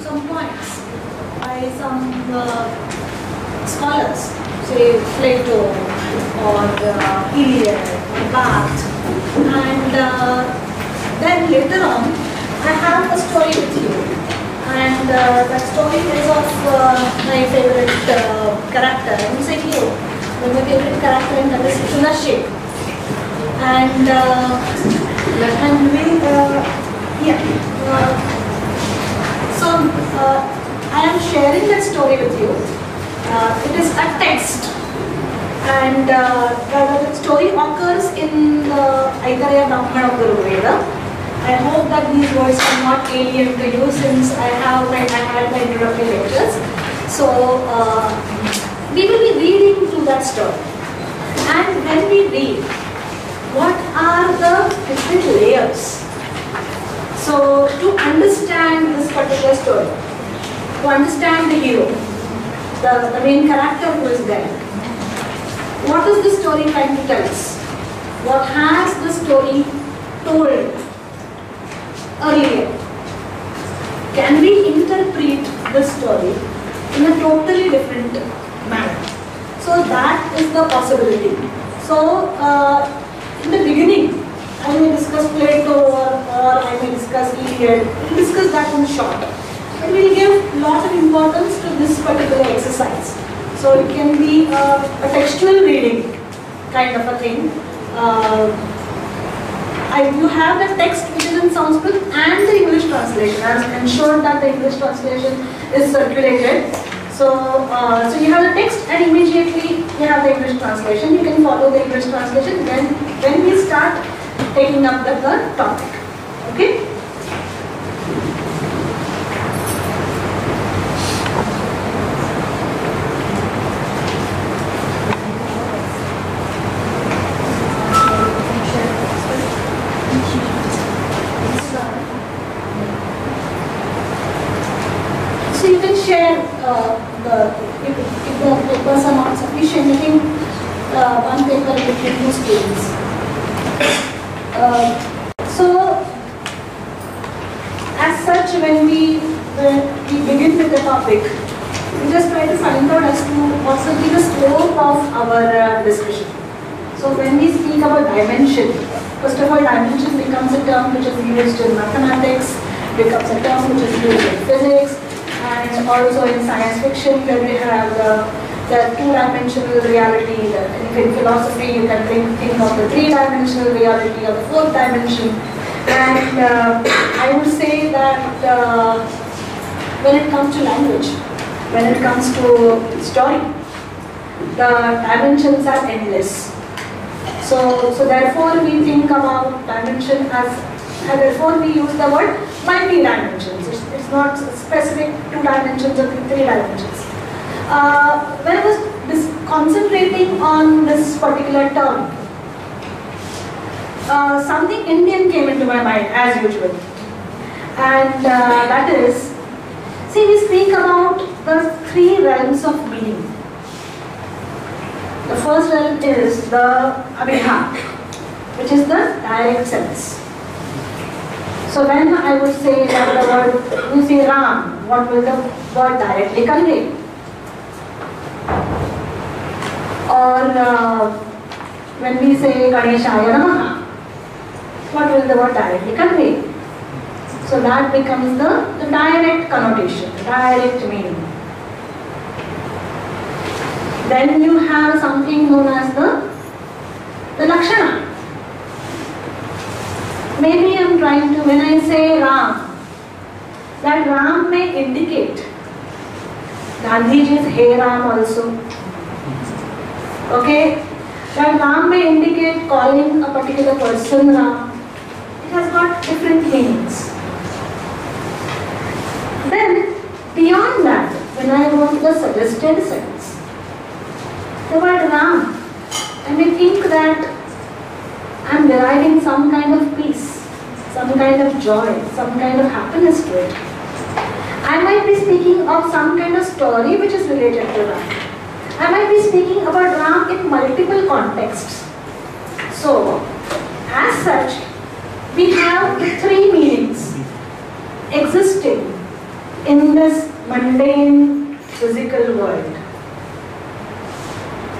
some points by some scholars, say Plato or Iliad, Barth, and then later on I have a story with you, and that story is of my favorite character. I will say hero, but my favorite character, and that is Narsalay. And so I am sharing that story with you. It is a text, and the story occurs in the Aitreya Brahmana of the Veda. I hope that these words are not alien to you, since I had my introductory lectures. So we will be reading through that story, and when we read, what are the different layers? So to understand this particular story, to understand the hero, the main character who is there, what is the story trying to tell us? What has the story told earlier? Can we interpret this story in a totally different manner? So that is the possibility. So in the beginning, I may discuss Plato or I may discuss Iliad. We will discuss that in short. But we will give a lot of importance to this particular exercise. So it can be a textual reading kind of a thing. You have the text which is in Sanskrit and the English translation. I have ensured that the English translation is circulated. So you have the text and immediately you have the English translation. You can follow the English translation when we start taking up the topic. Okay? So you can share if the papers are not sufficient, you can one paper between two students. So as such, when we begin with the topic, we just try to find out as to what will be the scope of our discussion. So when we speak about dimension, first of all, dimension becomes a term which is used in mathematics, becomes a term which is used in physics, and also in science fiction, where we have the two-dimensional reality. In philosophy, you can think of the three-dimensional reality or the fourth dimension. And I would say that when it comes to language, when it comes to story, the dimensions are endless. So therefore we think about dimension and therefore we use the word multi-dimensions. It's not specific two dimensions or three dimensions. When I was concentrating on this particular term, something Indian came into my mind as usual, and that is, see, we speak about the three realms of being. The first realm is the abhidha, which is the direct sense. So when I would say that the word, you say Ram, what will the word directly convey? Or when we say Ganeshaya Namaha, what will the word directly convey? So that becomes the direct connotation, direct meaning. Then you have something known as the Lakshana. Maybe I am trying to, when I say Ram, that Ram may indicate Gandhiji's Hey Ram also. Okay? That Ram may indicate calling a particular person Ram. It has got different meanings. Then, beyond that, when I go to the suggested sense, the word Ram, I may think that I am deriving some kind of peace, some kind of joy, some kind of happiness to it. I might be speaking of some kind of story which is related to Ram. I might be speaking about Ram in multiple contexts. So, as such, we have the three meanings existing in this mundane physical world.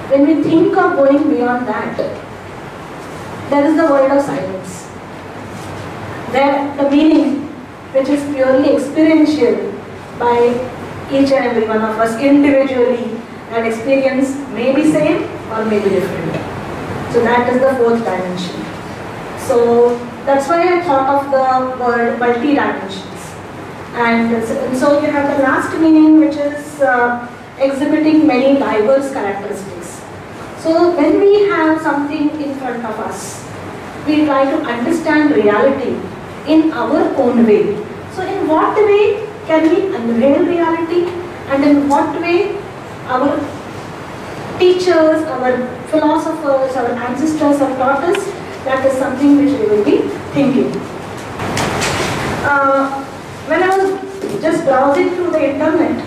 When we think of going beyond that, there is the world of silence. There, the meaning, which is purely experiential by each and every one of us individually, and experience may be same or may be different. So that is the fourth dimension. So that's why I thought of the word multi-dimensions. And so you have the last meaning, which is exhibiting many diverse characteristics. So when we have something in front of us, we try to understand reality in our own way. So in what way can we unveil reality, and in what way our teachers, our philosophers, our ancestors have taught us? That is something which we will be thinking. When I was just browsing through the internet,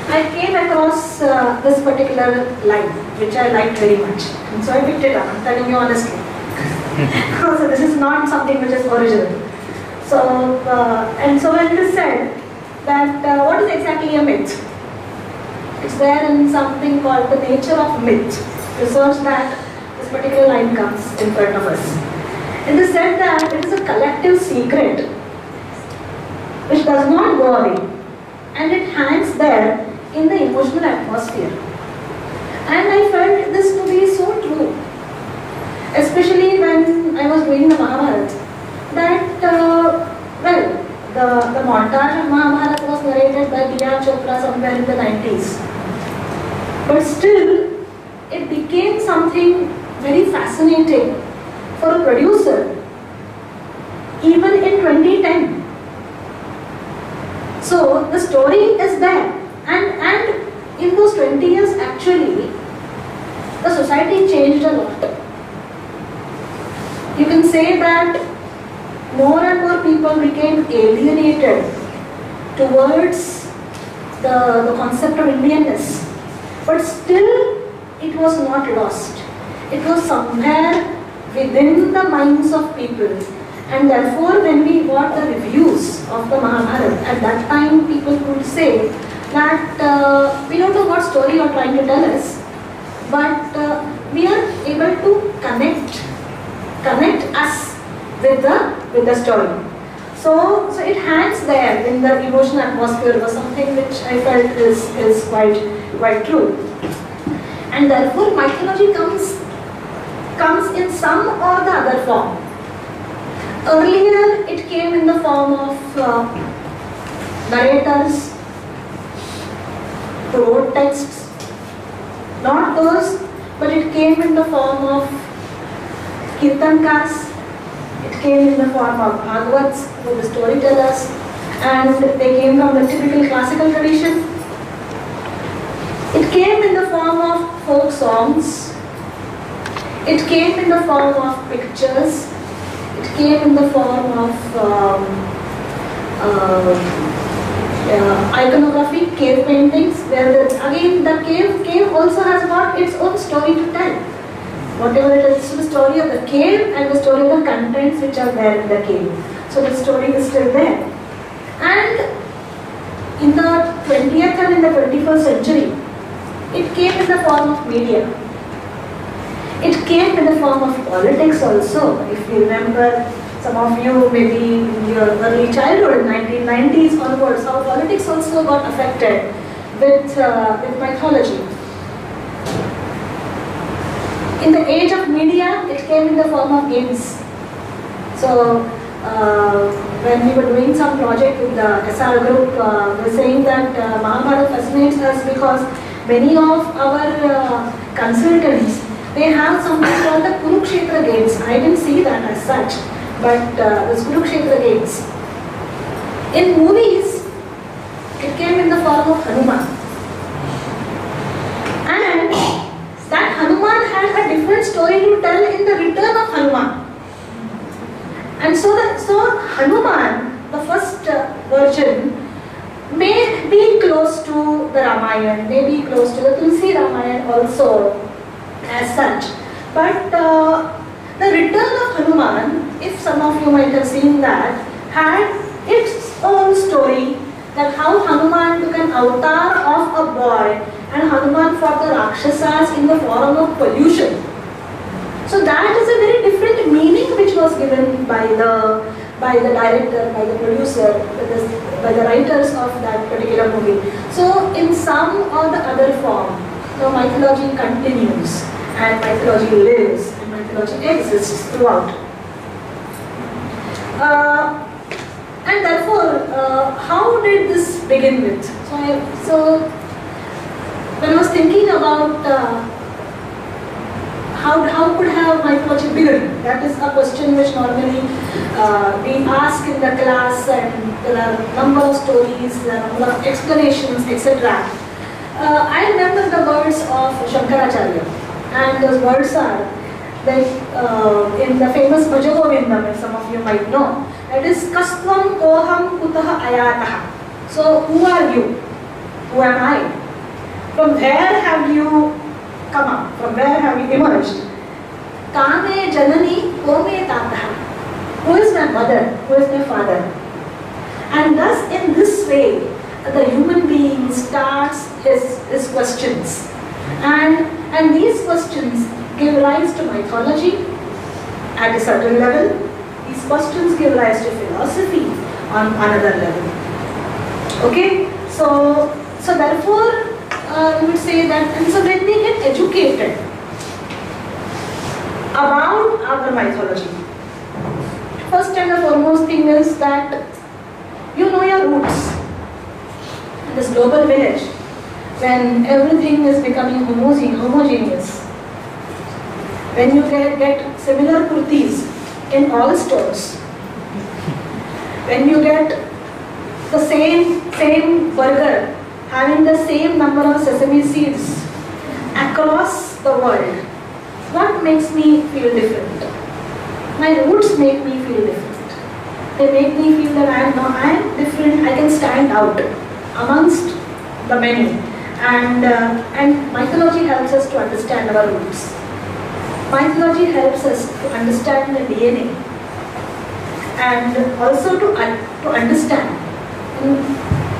I came across this particular line, which I liked very much. And so I picked it up, I'm telling you honestly. So this is not something which is original. So, and so when it is said that what is exactly a myth? It's there in something called The Nature of Myth. Research that, this particular line comes in front of us. It is said that it is a collective secret which does not go away, and it hangs there in the emotional atmosphere. And I felt this to be so true, especially when I was doing the Mahabharata, that the montage of Mahabharata was narrated by B.R. Chopra somewhere in the 90s. But still, it became something very fascinating for a producer, even in 2010. So the story is there, and in those 20 years actually, the society changed a lot. You can say that more and more people became alienated towards the concept of Indianness. But still, it was not lost. It was somewhere within the minds of people. And therefore, when we got the reviews of the Mahabharata, at that time people could say that we don't know what story you are trying to tell us, but we are able to connect us with the story. So it hangs there in the emotional atmosphere, was something which I felt is quite true. And therefore mythology comes in some or the other form. Earlier it came in the form of narrators who wrote texts, not those, but it came in the form of kirtankas, it came in the form of bhagavats, who were the storytellers, and they came from the typical classical tradition. It came in the form of folk songs, it came in the form of pictures, it came in the form of iconography, cave paintings, where again the cave also has got its own story to tell. Whatever it is, the story of the cave and the story of the contents which are there in the cave. So the story is still there. And in the 20th and in the 21st century, it came in the form of media. It came in the form of politics also. If you remember, some of you maybe in your early childhood, 1990s onwards, how politics also got affected with mythology. In the age of media, it came in the form of games. So when we were doing some project with the SR group, we were saying that Mahabharata fascinates us because many of our consultants, they have something called the Kurukshetra games. I didn't see that as such, but this Kurukshetra games. In movies, it came in the form of Hanuman. And that Hanuman had a different story to tell in the return of Hanuman. And so Hanuman, the first version, may be close to the Ramayana, may be close to the Tulsi Ramayana also as such. But the return of Hanuman, if some of you might have seen that, had its own story that how Hanuman took an avatar of a boy and Hanuman fought the Rakshasas in the form of pollution. So that is a very different meaning which was given by the director, by the producer, by the writers of that particular movie. So in some or the other form, the mythology continues and mythology lives and mythology exists throughout. And therefore, how did this begin with? So when I was thinking about how could have mythology begin? That is a question which normally we ask in the class, and there are a number of stories, there are a number of explanations, etc. I remember the words of Shankaracharya, and those words are like in the famous Bhaja Govindam, if some of you might know, that is Kastvam Koham Kutaha Ayataha. So who are you? Who am I? From where have you come up? From where have you emerged? Kame Janani Kome Tataha. Who is my mother? Who is my father? And thus in this way, the human being starts his questions. And these questions give rise to mythology at a certain level. These questions give rise to philosophy on another level. Okay? So therefore, we would say that, and so when we get educated about our mythology, first and the foremost thing is that you know your roots. In this global village, when everything is becoming homogeneous, when you get similar kurtis in all stores, when you get the same burger having the same number of sesame seeds across the world, what makes me feel different? My roots make me feel different. They make me feel that I am different, I can stand out amongst the many. And mythology helps us to understand our roots. Mythology helps us to understand the DNA and also to understand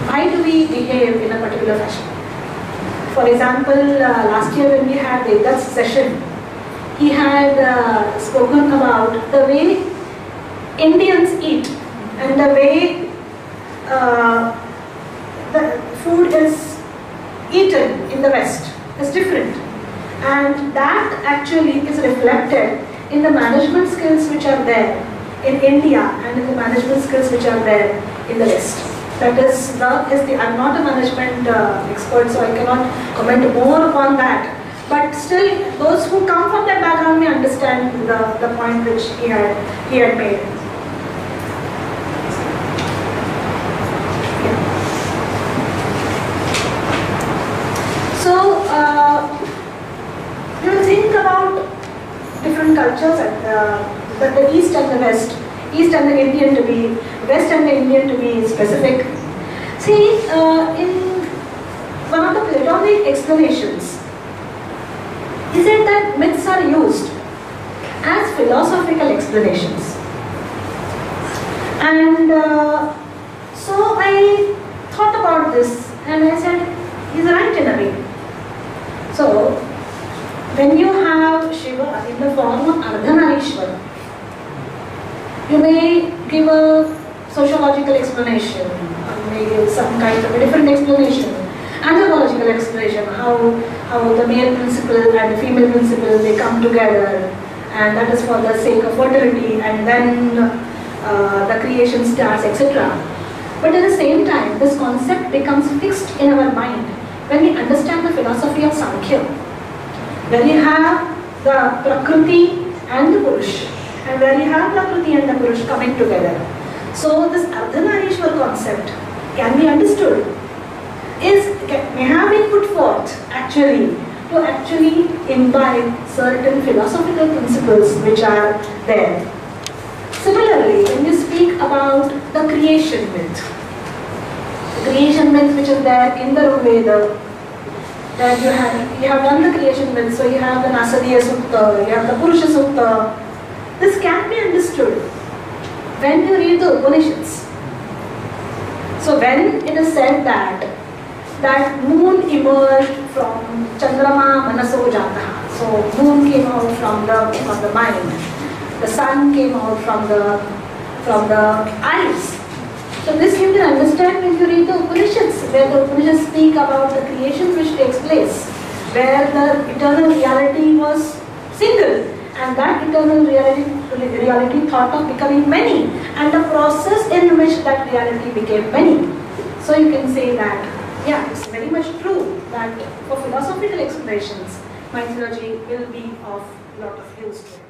why do we behave in a particular fashion. For example, last year when we had Veda's session, he had spoken about the way Indians eat and the way the food is eaten in the West is different. And that actually is reflected in the management skills which are there in India and in the management skills which are there in the West. That is I'm not a management expert, so I cannot comment more upon that. But still, those who come from that background may understand the point which he had made. So, you think about different cultures, the East and the West, East and the Indian to be, West and the Indian to be specific. See, in one of the Platonic explanations, he said that myths are used as philosophical explanations. And so I thought about this and I said, he's right in a way. So, when you have Shiva in the form of Ardhanarishwar, you may give a sociological explanation, or may give some kind of a different explanation, anthropological explanation, how the male principle and the female principle, they come together, and that is for the sake of fertility, and then the creation starts, etc. But at the same time, this concept becomes fixed in our mind when we understand the philosophy of Sankhya, where you have the Prakriti and the Purush, and where you have Prakriti and the Purush coming together. So this Ardhanarishwar concept can be understood, may have been put forth actually to actually imbibe certain philosophical principles which are there. Similarly, when you speak about the creation myth which is there in the Veda, that you have done the creation myth, so you have the Narsalay Sutta, you have the Purusha Sutta. This can be understood when you read the Upanishads. So when it is said that moon emerged from Chandrama Manaso Jataha, so moon came out from the mind, the sun came out from the eyes. So this you can understand when you read the Upanishads, where the Upanishads speak about the creation which takes place, where the eternal reality was single, and that eternal reality thought of becoming many, and the process in which that reality became many. So you can say that, yeah, it's very much true that for philosophical explorations, mythology will be of a lot of use to it.